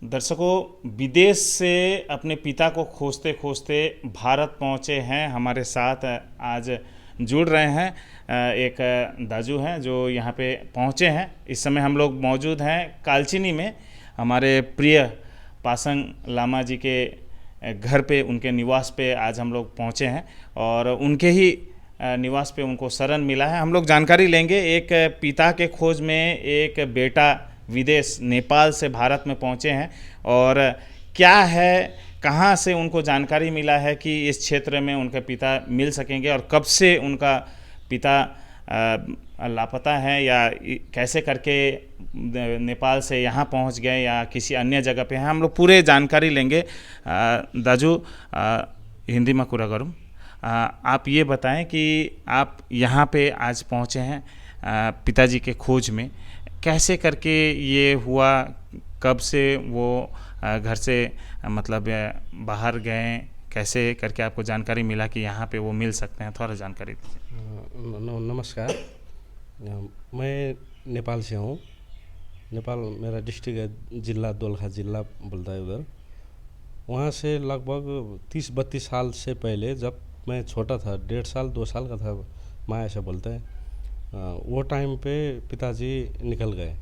दर्शकों, विदेश से अपने पिता को खोजते खोजते भारत पहुंचे हैं, हमारे साथ आज जुड़ रहे हैं। एक दाजू हैं जो यहाँ पे पहुंचे हैं। इस समय हम लोग मौजूद हैं कालचिनी में, हमारे प्रिय पासंग लामा जी के घर पे, उनके निवास पे आज हम लोग पहुंचे हैं और उनके ही निवास पे उनको शरण मिला है। हम लोग जानकारी लेंगे, एक पिता के खोज में एक बेटा विदेश नेपाल से भारत में पहुंचे हैं और क्या है, कहां से उनको जानकारी मिला है कि इस क्षेत्र में उनके पिता मिल सकेंगे और कब से उनका पिता लापता है या कैसे करके नेपाल से यहाँ पहुँच गए या किसी अन्य जगह पे हैं, हम लोग पूरे जानकारी लेंगे। दाजू, हिंदी में कुरा करूँ, आप ये बताएं कि आप यहाँ पे आज पहुँचे हैं पिताजी के खोज में, कैसे करके ये हुआ, कब से वो घर से मतलब बाहर गए, कैसे करके आपको जानकारी मिला कि यहाँ पे वो मिल सकते हैं, थोड़ा जानकारी दीजिए। नमस्कार। मैं नेपाल से हूँ। नेपाल मेरा डिस्ट्रिक्ट है, जिला दोलखा जिला बोलता है उधर। वहाँ से लगभग 30-32 साल से पहले, जब मैं छोटा था, 1.5 साल 2 साल का था, माँ ऐसा बोलते हैं, वो टाइम पे पिताजी निकल गए।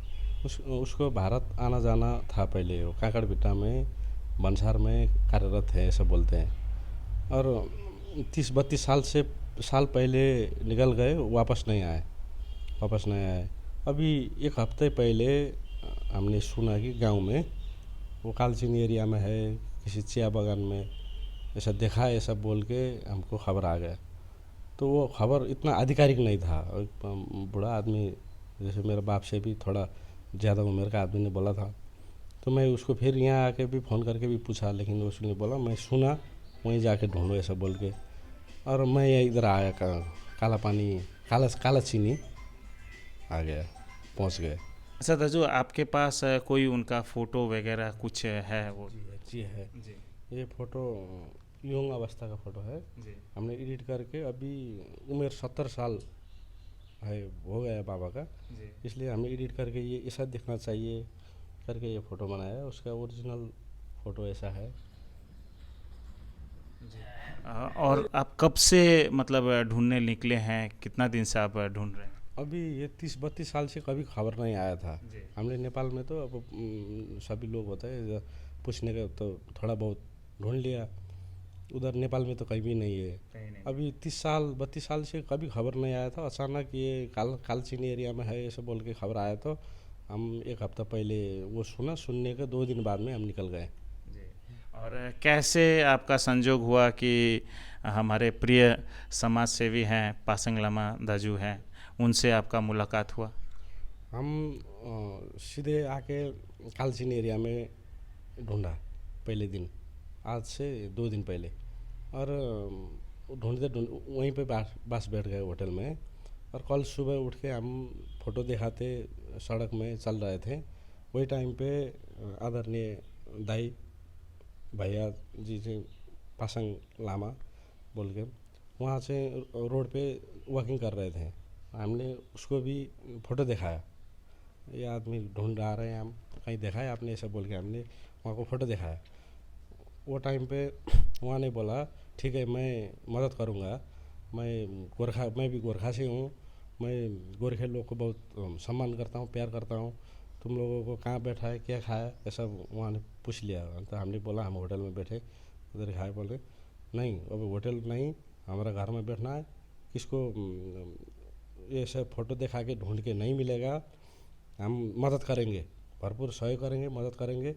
उसको भारत आना जाना था। पहले वो काकड़बिट्टा में, बंसार में कार्यरत है ऐसा बोलते हैं। और 30-32 साल पहले निकल गए, वापस नहीं आए। अभी एक हफ्ते पहले हमने सुना कि गांव में, वो कालचिनी एरिया में है, किसी चिया बागान में ऐसा देखा है, ऐसा बोल के हमको खबर आ गया। तो वो खबर इतना आधिकारिक नहीं था। एक बूढ़ा आदमी, जैसे मेरे बाप से भी थोड़ा ज़्यादा उम्र का आदमी ने बोला था। तो मैं उसको फिर यहाँ आके भी फ़ोन करके भी पूछा, लेकिन उसने बोला मैं सुना, वहीं जाके ढूंढो ऐसा बोल के। और मैं इधर आया, काला चीनी आ गया, पहुँच गए। अच्छा दाजू, आपके पास कोई उनका फ़ोटो वगैरह कुछ है? वो जी है। जी ये फ़ोटो यंग अवस्था का फ़ोटो है। जी हमने एडिट करके, अभी उम्र 70 साल है, हो गया बाबा का, जी इसलिए हमें एडिट करके ये ऐसा दिखना चाहिए करके ये फ़ोटो बनाया है। उसका ओरिजिनल फ़ोटो ऐसा है। और आप कब से मतलब ढूंढने निकले हैं, कितना दिन से आप ढूंढ रहे हैं? अभी ये 30-32 साल से कभी खबर नहीं आया था। जी हमने नेपाल में तो अब सभी लोग होता है, पूछने का तो थोड़ा बहुत ढूंढ लिया। उधर नेपाल में तो कहीं भी नहीं है। कहीं नहीं। अभी 30-32 साल से कभी खबर नहीं आया था। अचानक ये कालचिनी एरिया में है ऐसे बोल के खबर आया, तो हम एक हफ्ता पहले वो सुनने के 2 दिन बाद में हम निकल गए। जी। और कैसे आपका संजोग हुआ कि हमारे प्रिय समाज सेवी हैं पासंग लामा दाजू हैं, उनसे आपका मुलाकात हुआ? हम सीधे आके कालचिनी एरिया में ढूंढा पहले दिन, आज से 2 दिन पहले। और ढूंढते वहीं पे बस बैठ गए होटल में। और कल सुबह उठ के हम फ़ोटो दिखाते सड़क में चल रहे थे। वही टाइम पे आदरणीय दाई भैया जी से पासंग लामा बोल के वहाँ से रोड पे वॉकिंग कर रहे थे। हमने उसको भी फ़ोटो दिखाया, ये आदमी ढूंढ आ रहे हैं, हम कहीं देखा है आपने ऐसा बोल के हमने वहाँ को फ़ोटो दिखाया। वो टाइम पे वहाँ ने बोला ठीक है, मैं मदद करूँगा, मैं भी गोरखा से हूँ, मैं गोरखे लोग को बहुत सम्मान करता हूँ, प्यार करता हूँ। तुम लोगों को कहाँ बैठा है, क्या खाया, ऐसा वहाँ ने पूछ लिया। तो हमने बोला हम होटल में बैठे, उधर खाए। बोले नहीं, अब होटल नहीं, हमारा घर में बैठना है। किसको ये सब फ़ोटो दिखा के ढूंढ के नहीं मिलेगा, हम मदद करेंगे, भरपूर सहयोग करेंगे, मदद करेंगे।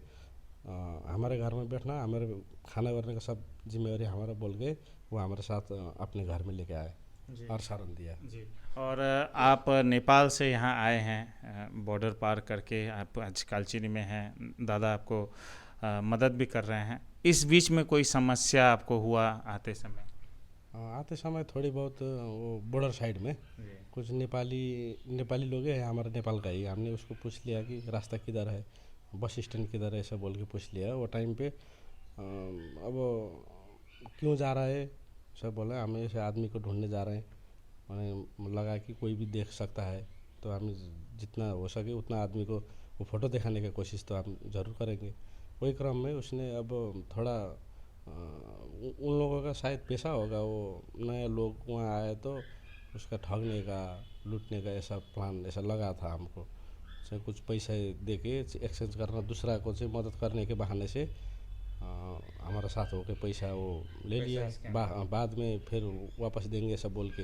हमारे घर में बैठना, हमारे खाना करने का सब जिम्मेवारी हमारा बोल के वो हमारे साथ अपने घर में लेके आए जी और शरण दिया। जी। और आप नेपाल से यहाँ आए हैं, बॉर्डर पार करके आप आज कालचिनी में हैं, दादा आपको मदद भी कर रहे हैं। इस बीच में कोई समस्या आपको हुआ आते समय? आते समय थोड़ी बहुत वो बॉर्डर साइड में जी कुछ नेपाली लोग हैं, हमारे नेपाल का ही। हमने उसको पूछ लिया कि रास्ता किधर है, बस स्टैंड किधर है, ऐसा बोल के पूछ लिया। वो टाइम पे अब क्यों जा रहा है, सब बोला हम ऐसे आदमी को ढूंढने जा रहे हैं। मैंने लगा कि कोई भी देख सकता है, तो हम जितना हो सके उतना आदमी को वो फ़ोटो दिखाने की कोशिश तो हम ज़रूर करेंगे। वही क्रम में उसने अब थोड़ा उन लोगों का शायद पेशा होगा, वो नए लोग वहाँ आए तो उसका ठगने का, लूटने का ऐसा प्लान ऐसा लगा था हमको। चाहे कुछ पैसे दे के एक्सचेंज करना, दूसरा को से मदद करने के बहाने से हमारा साथ होकर पैसा वो ले लिया। बाद में फिर वापस देंगे ऐसा बोल के।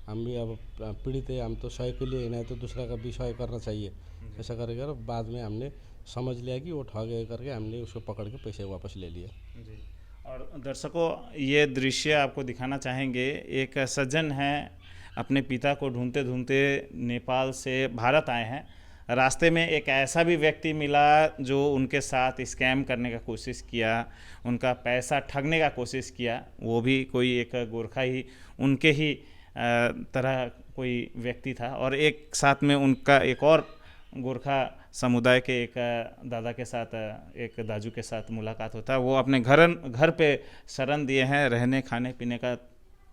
हम भी अब पीड़ित है, हम तो सहाय के लिए ही नहीं तो दूसरा का भी सहाय करना चाहिए। ऐसा करेगा बाद में हमने समझ लिया कि वो ठग है करके हमने उसको पकड़ के पैसे वापस ले लिए। जी। और दर्शकों, ये दृश्य आपको दिखाना चाहेंगे। एक सज्जन हैं, अपने पिता को ढूंढते ढूंढते नेपाल से भारत आए हैं। रास्ते में एक ऐसा भी व्यक्ति मिला जो उनके साथ स्कैम करने का कोशिश किया, उनका पैसा ठगने का कोशिश किया। वो भी कोई एक गोरखा ही, उनके ही तरह कोई व्यक्ति था। और एक साथ में उनका एक और गोरखा समुदाय के एक दादा के साथ, एक दाजू के साथ मुलाकात होता है। वो अपने घर पे शरण दिए हैं, रहने खाने पीने का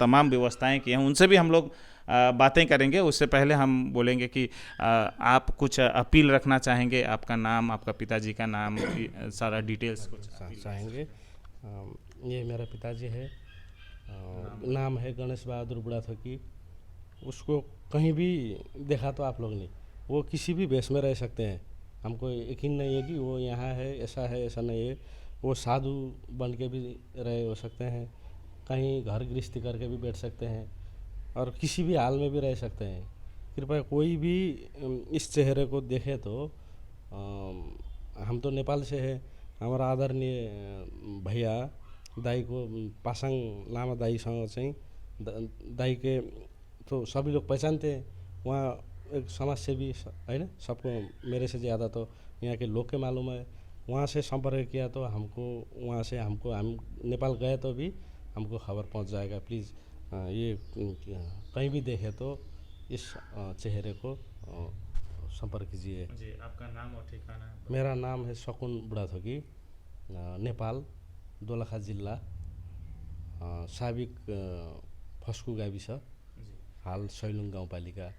तमाम व्यवस्थाएं की हैं। उनसे भी हम लोग बातें करेंगे। उससे पहले हम बोलेंगे कि आप कुछ अपील रखना चाहेंगे, आपका नाम, आपका पिताजी का नाम, सारा डिटेल्स कुछ चाहेंगे। ये मेरा पिताजी है, नाम है गणेश बहादुर बुढ़ाथोकी। उसको कहीं भी देखा तो आप लोग ने, वो किसी भी वेश में रह सकते हैं। हमको यकीन नहीं है कि वो यहाँ है ऐसा नहीं है। वो साधु बन के भी रहे हो सकते हैं, कहीं घर गृहस्थी करके भी बैठ सकते हैं, और किसी भी हाल में भी रह सकते हैं। कृपया कोई भी इस चेहरे को देखे तो, हम तो नेपाल से है, हमारा आदरणीय भैया दाई को पासाङ लामा दाईसँग चाहिँ दाई के तो सभी लोग पहचानते हैं। वहाँ एक समाज सेवी है, सबको मेरे से ज़्यादा तो यहाँ के लोग के मालूम है। वहाँ से संपर्क किया तो हमको, वहाँ से हमको, हम नेपाल गए तो भी हमको खबर पहुँच जाएगा। प्लीज़ ये कहीं भी देखे तो इस चेहरे को संपर्क कीजिए। जी, आपका नाम और ठिकाना? मेरा नाम है सकुन बुढ़ाथोकी, नेपाल, दोलखा जिल्ला, साबिक फस्कु गाविस, हाल सैलुङ गाउँपालिका।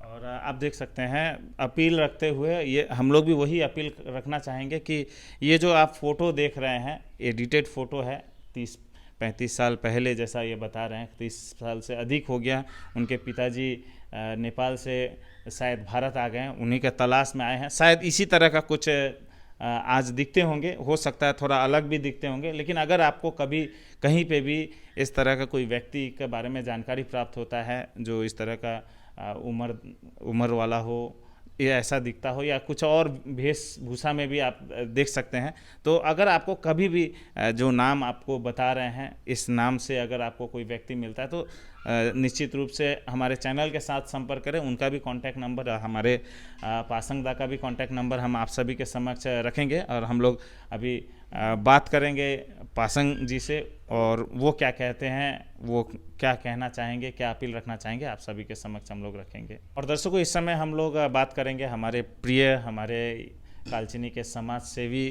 और आप देख सकते हैं, अपील रखते हुए ये हम लोग भी वही अपील रखना चाहेंगे कि ये जो आप फ़ोटो देख रहे हैं, एडिटेड फ़ोटो है। 30-35 साल पहले, जैसा ये बता रहे हैं, 30 साल से अधिक हो गया। उनके पिताजी नेपाल से शायद भारत आ गए, उन्हीं के तलाश में आए हैं। शायद इसी तरह का कुछ आज दिखते होंगे, हो सकता है थोड़ा अलग भी दिखते होंगे। लेकिन अगर आपको कभी कहीं पे भी इस तरह का कोई व्यक्ति के बारे में जानकारी प्राप्त होता है जो इस तरह का उम्र वाला हो, या ऐसा दिखता हो, या कुछ और वेशभूषा में भी आप देख सकते हैं, तो अगर आपको कभी भी जो नाम आपको बता रहे हैं, इस नाम से अगर आपको कोई व्यक्ति मिलता है तो निश्चित रूप से हमारे चैनल के साथ संपर्क करें। उनका भी कांटेक्ट नंबर, हमारे पासंग दा का भी कांटेक्ट नंबर हम आप सभी के समक्ष रखेंगे। और हम लोग अभी बात करेंगे पासंग जी से, और वो क्या कहते हैं, वो क्या कहना चाहेंगे, क्या अपील रखना चाहेंगे, आप सभी के समक्ष हम लोग रखेंगे। और दर्शकों, इस समय हम लोग बात करेंगे हमारे प्रिय, हमारे कालचिनी के समाज सेवी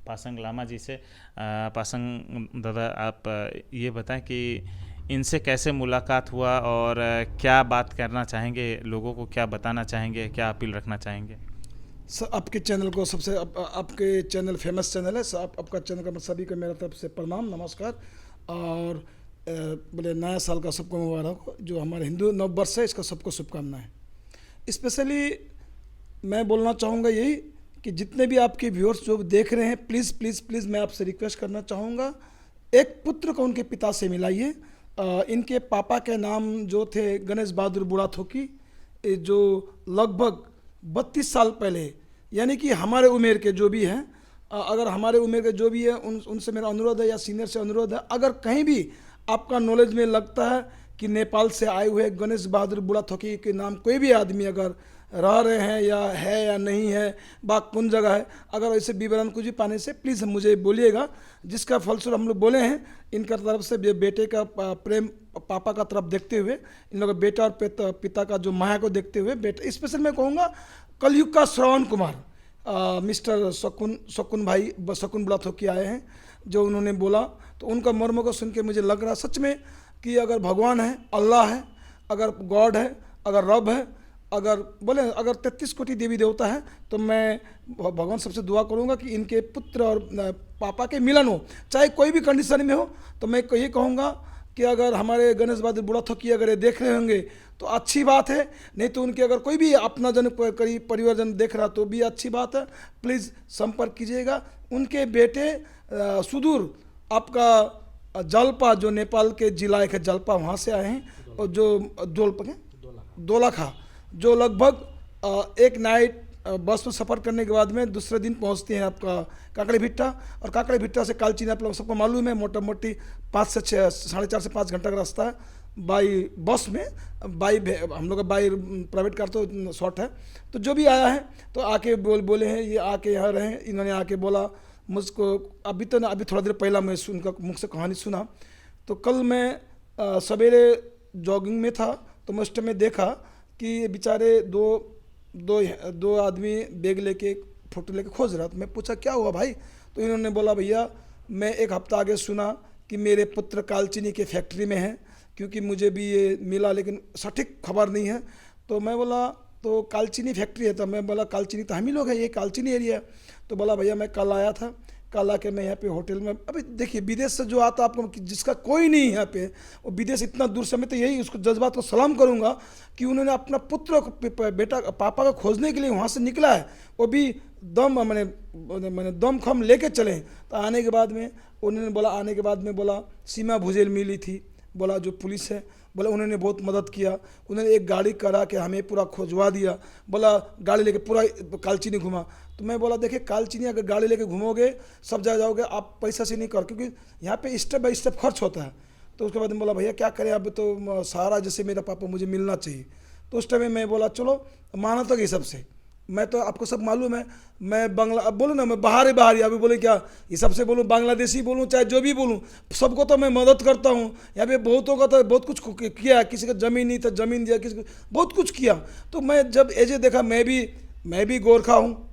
पासंग लामा जी से। पासंग दादा, आप ये बताएं कि इनसे कैसे मुलाकात हुआ और क्या बात करना चाहेंगे, लोगों को क्या बताना चाहेंगे, क्या अपील रखना चाहेंगे? सर, आपके चैनल को सबसे आपके चैनल फेमस चैनल है सर, आपका चैनल का सभी को मेरा तरफ से प्रणाम, नमस्कार। और बोले नया साल का सबको मुबारक हो। जो हमारे हिंदू नव वर्ष है, इसका सबको शुभकामनाएं। स्पेशली मैं बोलना चाहूँगा यही कि जितने भी आपके व्यूअर्स जो देख रहे हैं, प्लीज़ प्लीज़ प्लीज़ मैं आपसे रिक्वेस्ट करना चाहूँगा, एक पुत्र को उनके पिता से मिलाइए। इनके पापा के नाम जो थे गणेश बहादुर बुढ़ाथोकी, जो लगभग 32 साल पहले, यानी कि हमारे उम्र के जो भी हैं, अगर हमारे उम्र के जो भी है उनसे मेरा अनुरोध है, या सीनियर से अनुरोध है, अगर कहीं भी आपका नॉलेज में लगता है कि नेपाल से आए हुए गणेश बहादुर बुढ़ाथोकी के नाम कोई भी आदमी अगर रह रहे हैं, या नहीं है, कौन जगह है, अगर ऐसे विवरण कुछ भी पाने से प्लीज़ मुझे बोलिएगा। जिसका फलस्वरूप हम लोग बोले हैं, इनका तरफ से बेटे का प्रेम पापा का तरफ देखते हुए, इन लोगों बेटा और पिता का जो माया को देखते हुए, बेटा स्पेशल मैं कहूँगा कलयुग का श्रवण कुमार मिस्टर शकुन भाई शकुन बुढ़ाथोकी आए हैं, जो उन्होंने बोला तो उनका मर्म को सुन के मुझे लग रहा सच में कि अगर भगवान है, अल्लाह है, अगर गॉड है, अगर रब है, अगर बोले अगर 33 कोटि देवी देवता है तो मैं भगवान सबसे दुआ करूंगा कि इनके पुत्र और पापा के मिलन हो, चाहे कोई भी कंडीशन में हो। तो मैं ये कहूँगा कि अगर हमारे गणेश बहादुर बुढ़ा थोकी अगर ये देख रहे होंगे तो अच्छी बात है, नहीं तो उनके अगर कोई भी अपना जन करीब परिवारजन देख रहा तो भी अच्छी बात है। प्लीज़ संपर्क कीजिएगा। उनके बेटे सुदूर आपका जलपा, जो नेपाल के जिला एक है जलपा, वहाँ से आए हैं, और जो दोलाखा, जो लगभग एक नाइट बस में सफ़र करने के बाद में दूसरे दिन पहुंचते हैं आपका काकड़ी भिट्टा, और काकड़ी भिट्टा से कालचिनी आप लोग सबको मालूम है मोटा मोटी 5 से 6 4.5 से 5 घंटा का रास्ता है बाई बस में। हम लोग का बाई प्राइवेट कार तो शॉर्ट है। तो जो भी आया है तो आके बोले हैं, ये आके यहाँ रहे। इन्होंने आके बोला मुझको, अभी थोड़ा देर पहला मैं उनका मुख से कहानी सुना। तो कल मैं सवेरे जॉगिंग में था तो मैं उस टाइम में देखा कि बेचारे दो आदमी बैग लेके फोटो लेके खोज रहा। तो मैं पूछा क्या हुआ भाई? तो इन्होंने बोला भैया मैं एक हफ्ता आगे सुना कि मेरे पुत्र कालचिनी के फैक्ट्री में हैं, क्योंकि मुझे भी ये मिला लेकिन सटीक खबर नहीं है। तो मैं बोला तो कालचिनी फैक्ट्री है? तो मैं बोला कालचिनी तो हम ही लोग हैं, ये कालचिनी एरिया है। तो बोला भैया मैं कल आया था, कल आके मैं यहाँ पे होटल में, अभी देखिए विदेश से जो आता आपको, जिसका कोई नहीं यहाँ पे, वो विदेश इतना दूर से, मैं तो यही उसको जज्बात को सलाम करूँगा कि उन्होंने अपना पुत्र बेटा पापा को खोजने के लिए वहाँ से निकला है, वो भी मैंने दम खम लेके चले। तो आने के बाद में उन्होंने बोला, आने के बाद में बोला सीमा भुजेल मिली थी, बोला जो पुलिस है, बोला उन्होंने बहुत मदद किया, उन्होंने एक गाड़ी करा के हमें पूरा खोजवा दिया, बोला गाड़ी लेके पूरा कालचिनी घुमा। तो मैं बोला देखिए कालचिनी अगर गाड़ी लेके घूमोगे सब जगह जाओगे, आप पैसा से नहीं कर, क्योंकि यहाँ पे स्टेप बाय स्टेप खर्च होता है। तो उसके बाद मैं बोला भैया क्या करें, अब तो सहारा जैसे मेरा पापा मुझे मिलना चाहिए। तो उस टाइम में मैं बोला चलो माना तो ये सबसे, मैं तो आपको सब मालूम है, मैं बांग्ला, अब बोलूँ ना मैं बाहरी अभी बोले क्या ये सबसे बोलूँ, बांग्लादेशी बोलूँ चाहे जो भी बोलूँ, सबको तो मैं मदद करता हूँ। यहाँ पे बहुतों का तो बहुत कुछ किया, किसी का ज़मीन नहीं था ज़मीन दिया, किसी को बहुत कुछ किया। तो मैं जब एजे देखा, मैं भी गोरखा हूँ,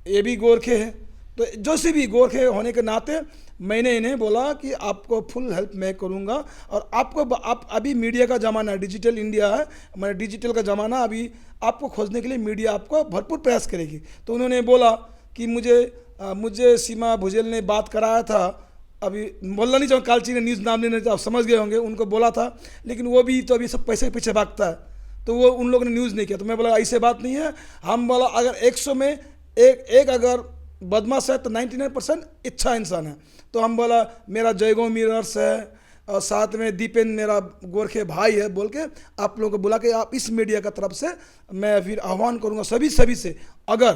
ये भी गोरखे हैं, तो जो से भी गोरखे होने के नाते मैंने इन्हें बोला कि आपको फुल हेल्प मैं करूंगा। और आप अभी मीडिया का ज़माना है, डिजिटल इंडिया है, मैं डिजिटल का ज़माना, अभी आपको खोजने के लिए मीडिया आपको भरपूर प्रयास करेगी। तो उन्होंने बोला कि मुझे सीमा भुजेल ने बात कराया था, अभी बोलना नहीं चाहूँ, कालचिनी न्यूज़ नाम लेने आप समझ गए होंगे, उनको बोला था, लेकिन वो भी तो अभी सब पैसे के पीछे भागता है, तो वो उन लोगों ने न्यूज़ नहीं किया। तो मैं बोला ऐसे बात नहीं है, हम बोला अगर 100 में एक अगर बदमाश है तो 99% अच्छा इंसान है। तो हम बोला मेरा जयगो मिरर्स है और साथ में दीपेन मेरा गोरखे भाई है, बोल के आप लोगों को बुला के आप इस मीडिया का तरफ से मैं फिर आह्वान करूंगा सभी से, अगर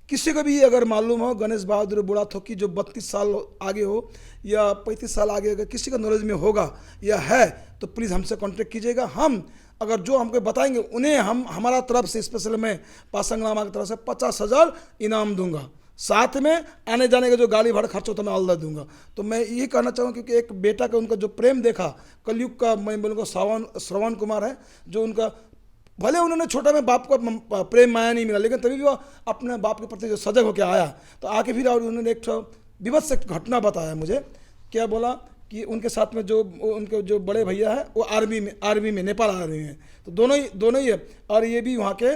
किसी को भी अगर मालूम हो गणेश बहादुर बुढ़ा थोकी जो 32 साल आगे हो या 35 साल आगे, अगर किसी का नॉलेज में होगा या है तो प्लीज़ हमसे कांटेक्ट कीजिएगा। हम अगर जो हमको बताएंगे उन्हें हम हमारा तरफ से स्पेशल मैं पासंग लामा की तरफ से 50,000 इनाम दूंगा, साथ में आने जाने का जो गाड़ी भाड़ा खर्च होता है मैं अलग दूंगा। तो मैं ये कहना चाहूँगा क्योंकि एक बेटा का उनका जो प्रेम देखा कलयुग का, मैं बोलूँगा श्रवण कुमार है, जो उनका भले उन्होंने छोटा में बाप को प्रेम माया नहीं मिला, लेकिन तभी भी वो अपने बाप के प्रति जो सजग होकर आया, तो आके फिर और उन्होंने एक विभत्स घटना बताया मुझे। क्या बोला कि उनके साथ में जो उनके जो बड़े भैया है वो आर्मी में नेपाल आर्मी में, तो दोनों ही है, और ये भी वहाँ के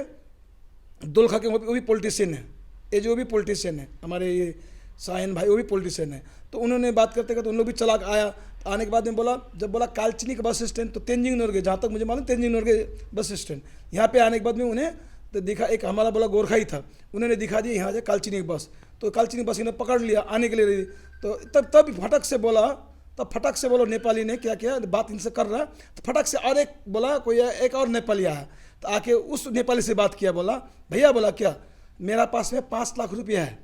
दुलखा के वो भी पॉलिटिशियन है, ये जो भी पॉलिटिशियन है हमारे ये साहिन भाई, वो भी पॉलिटिशियन है। तो उन्होंने बात करते करते उन लोग भी चला आया। आने के बाद में बोला कालचिनी का बस स्टैंड, तो तेंजिंग नोरगे, जहाँ तक मुझे मालूम तेंजिंग नोरगे बस स्टैंड, यहाँ पे आने के बाद में उन्हें तो दिखा, एक हमारा बोला गोरखा ही था, उन्होंने दिखा दिया यहाँ से कालचिनी की बस। तो कालचिनी बस इन्हें पकड़ लिया आने के लिए, तो तब फटक से बोला नेपाली ने क्या किया, बात इनसे कर रहा है, तो फटक से और एक बोला कोई एक और नेपाली आया, तो आके उस नेपाली से बात किया, बोला भैया, बोला क्या मेरा पास में 5 लाख रुपया है,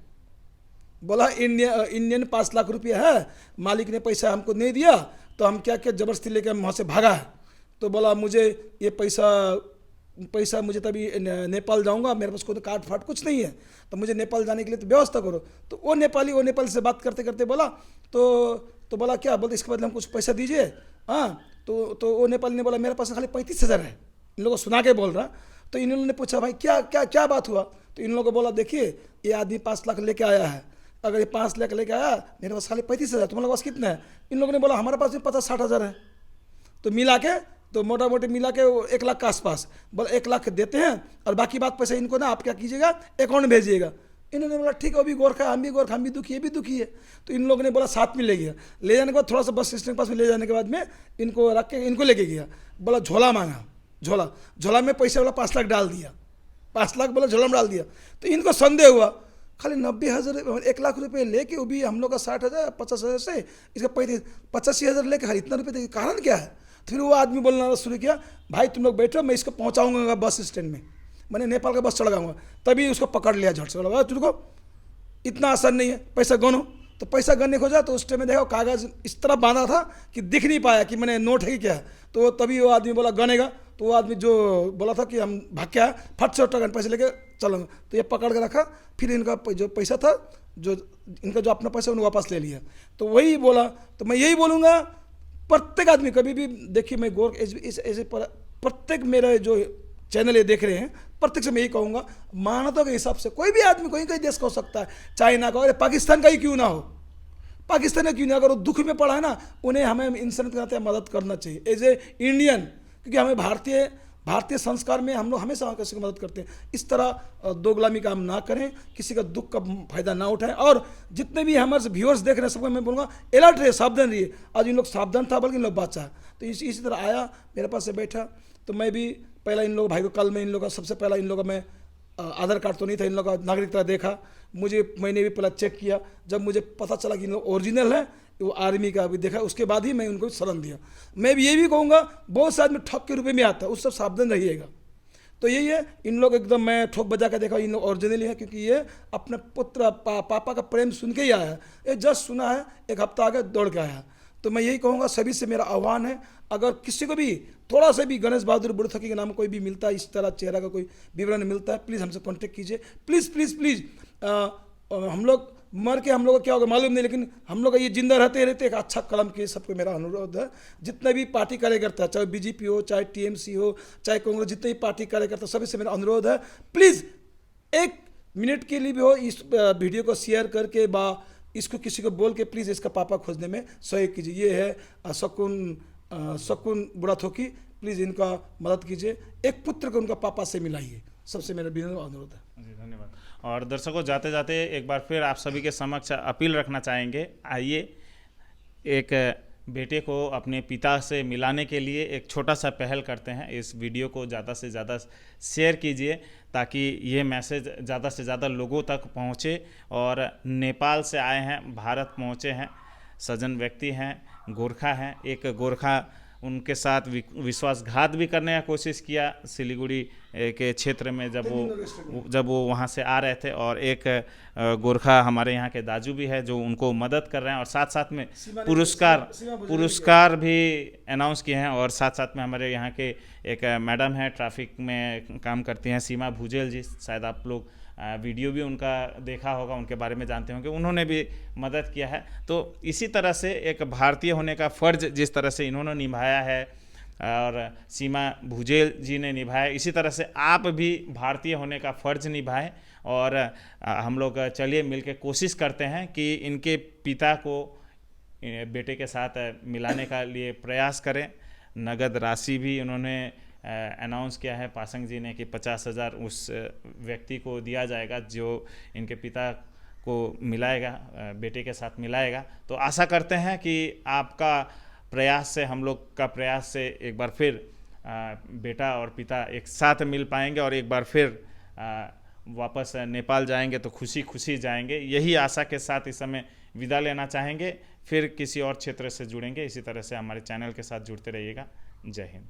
बोला इंडियन 5 लाख रुपया है, मालिक ने पैसा हमको नहीं दिया, तो हम क्या ज़बरदस्ती लेकर हम वहाँ से भागा है। तो बोला मुझे ये पैसा मुझे तभी नेपाल जाऊँगा, मेरे पास कोई कार्ड फाट कुछ नहीं है, तो मुझे नेपाल जाने के लिए तो व्यवस्था करो। तो वो नेपाली से बात करते करते बोला तो बोला क्या, बोलते इसके बदले हम कुछ पैसा दीजिए। हाँ, तो वो नेपाली ने बोला मेरे पास खाली 35,000 है, इन लोगों को सुना के बोल रहा। तो इन लोगों ने पूछा भाई क्या बात हुआ, तो इन लोगों को बोला देखिए ये आदमी 5 लाख लेके आया है, अगर ये 5 लाख लेके आया, मेरे पास खाली 35,000, तुम्हारे पास कितना है? इन लोगों ने बोला हमारे पास भी 50-60 हज़ार है। तो मिला के तो मोटा मोटी मिला के वो 1 लाख के आसपास, बोले 1 लाख देते हैं और बाकी बात पैसा इनको ना आप क्या कीजिएगा, अकाउंट भेजिएगा। इन्होंने बोला ठीक है, वो भी गोरखा, हम भी गोरखा, हम भी दुखी, ये भी दुखी है। तो इन लोगों ने बोला साथ में ले गया। ले जाने के बाद थोड़ा सा बस स्टैंड के पास में ले जाने के बाद में इनको रख के इनको लेके गया। बोला झोला मांगा, झोला में पैसा वाला 5 लाख डाल दिया, 5 लाख बोला झोला में डाल दिया। तो इनको संदेह हुआ, खाली 90,000 1 लाख रुपये लेके, वो भी हम लोग का 60,000 50,000 से इसका 85,000 लेके खाली इतना रुपये, कारण क्या है। फिर वो आदमी बोलना शुरू किया, भाई तुम लोग बैठो, मैं इसको पहुँचाऊँगा बस स्टैंड में, मैंने नेपाल का बस चढ़ाऊँगा। तभी उसको पकड़ लिया झट से, बोला तुमको इतना आसान नहीं है, पैसा गनो। तो पैसा गनने खोजा तो उस टाइम में देखो कागज़ इस तरह बांधा था कि दिख नहीं पाया कि मैंने नोट है कि क्या है। तो तभी वो आदमी बोला गनेगा। तो वो आदमी जो बोला था कि हम भाग के आए, फट से टका पैसे लेके चलेंगे, तो ये पकड़ के रखा। फिर इनका जो पैसा था, जो इनका जो अपना पैसा उन्होंने वापस ले लिया। तो वही बोला, तो मैं यही बोलूँगा प्रत्येक आदमी कभी भी देखिए, मैं ऐसे प्रत्येक मेरा जो चैनल ये देख रहे हैं, प्रत्येक से मैं यही कहूँगा, मानवता के हिसाब से कोई भी आदमी कोई देश का हो सकता है, चाइना का, अरे पाकिस्तान का ही क्यों ना हो, पाकिस्तान का क्यों ना, अगर वो दुख में पड़ा है ना, उन्हें हमें इंसानियत के नाते मदद करना चाहिए एज ए इंडियन। क्योंकि हमें भारतीय संस्कार में हम लोग हमेशा किसी को मदद करते हैं। इस तरह दोगलामी का हम ना करें, किसी का दुख का फायदा ना उठाएं। और जितने भी हमारे व्यूअर्स देख रहे हैं सबको मैं बोलूँगा, अलर्ट रहिए, सावधान रहिए। आज इन लोग सावधान था, बल्कि इन लोग बादशाह। तो इसी तरह आया मेरे पास से बैठा, तो मैं भी पहला इन लोग भाई को, कल में इन लोग का सबसे पहला इन लोग का मैं आधार कार्ड तो नहीं था, इन लोग का नागरिकता देखा मैंने भी पहला चेक किया। जब मुझे पता चला कि इन लोग ओरिजिनल है, वो आर्मी का भी देखा, उसके बाद ही मैं उनको शरण दिया। मैं भी ये भी कहूँगा, बहुत से आदमी ठग के रुपये में आता है, उससे सावधान रहिएगा। तो यही है, इन लोग एकदम मैं ठोक बजा के देखा, इन लोग ओरिजिनल है, क्योंकि ये अपने पुत्र पापा का प्रेम सुन के ही आया है। ये जस्ट सुना है, 1 हफ्ता आगे दौड़ के आया। तो मैं यही कहूँगा, सभी से मेरा आह्वान है, अगर किसी को भी थोड़ा सा भी गणेश बहादुर बुड़थकी के नाम कोई भी मिलता है, इस तरह चेहरा का कोई विवरण मिलता है, प्लीज़ हमसे कांटेक्ट कीजिए। प्लीज़ प्लीज़ प्लीज़, हम लोग मर के हम लोग को क्या होगा मालूम नहीं, लेकिन हम लोग ये जिंदा रहते रहते एक अच्छा कलम के सबको मेरा अनुरोध है। जितने भी पार्टी कार्यकर्ता, चाहे बीजेपी हो, चाहे टीएमसी हो, चाहे कांग्रेस, जितने भी पार्टी कार्यकर्ता, सभी से मेरा अनुरोध है, प्लीज़ 1 मिनट के लिए भी हो इस वीडियो को शेयर करके इसको किसी को बोल के प्लीज़ इसका पापा खोजने में सहयोग कीजिए। ये है शकुन बुड़ाथोकी, प्लीज़ इनका मदद कीजिए। एक पुत्र को उनका पापा से मिलाइए, सबसे मेरा विनम्र अनुरोध है जी। धन्यवाद। और दर्शकों, जाते जाते एक बार फिर आप सभी के समक्ष अपील रखना चाहेंगे, आइए एक बेटे को अपने पिता से मिलाने के लिए एक छोटा सा पहल करते हैं। इस वीडियो को ज़्यादा से ज़्यादा शेयर कीजिए, ताकि ये मैसेज ज़्यादा से ज़्यादा लोगों तक पहुँचे। और नेपाल से आए हैं, भारत पहुँचे हैं, सज्जन व्यक्ति हैं, गोरखा हैं। एक गोरखा उनके साथ विश्वासघात भी करने का कोशिश किया सिलीगुड़ी के क्षेत्र में, जब वो वहाँ से आ रहे थे। और एक गोरखा हमारे यहाँ के दाजू भी है जो उनको मदद कर रहे हैं, और साथ साथ में पुरस्कार भी अनाउंस किए हैं। और साथ साथ में हमारे यहाँ के एक मैडम है, ट्रैफिक में काम करती हैं, सीमा भुजेल जी, शायद आप लोग वीडियो भी उनका देखा होगा, उनके बारे में जानते होंगे, उन्होंने भी मदद किया है। तो इसी तरह से एक भारतीय होने का फ़र्ज जिस तरह से इन्होंने निभाया है और सीमा भुजेल जी ने निभाया, इसी तरह से आप भी भारतीय होने का फ़र्ज निभाएं। और हम लोग चलिए मिलकर कोशिश करते हैं कि इनके पिता को बेटे के साथ मिलाने का लिए प्रयास करें। नगद राशि भी उन्होंने अनाउंस किया है पासंग जी ने कि 50,000 उस व्यक्ति को दिया जाएगा जो इनके पिता को मिलाएगा, बेटे के साथ मिलाएगा। तो आशा करते हैं कि आपका प्रयास से, हम लोग का प्रयास से एक बार फिर बेटा और पिता एक साथ मिल पाएंगे और एक बार फिर वापस नेपाल जाएंगे तो खुशी खुशी जाएंगे। यही आशा के साथ इस समय विदा लेना चाहेंगे, फिर किसी और क्षेत्र से जुड़ेंगे। इसी तरह से हमारे चैनल के साथ जुड़ते रहिएगा। जय हिंद।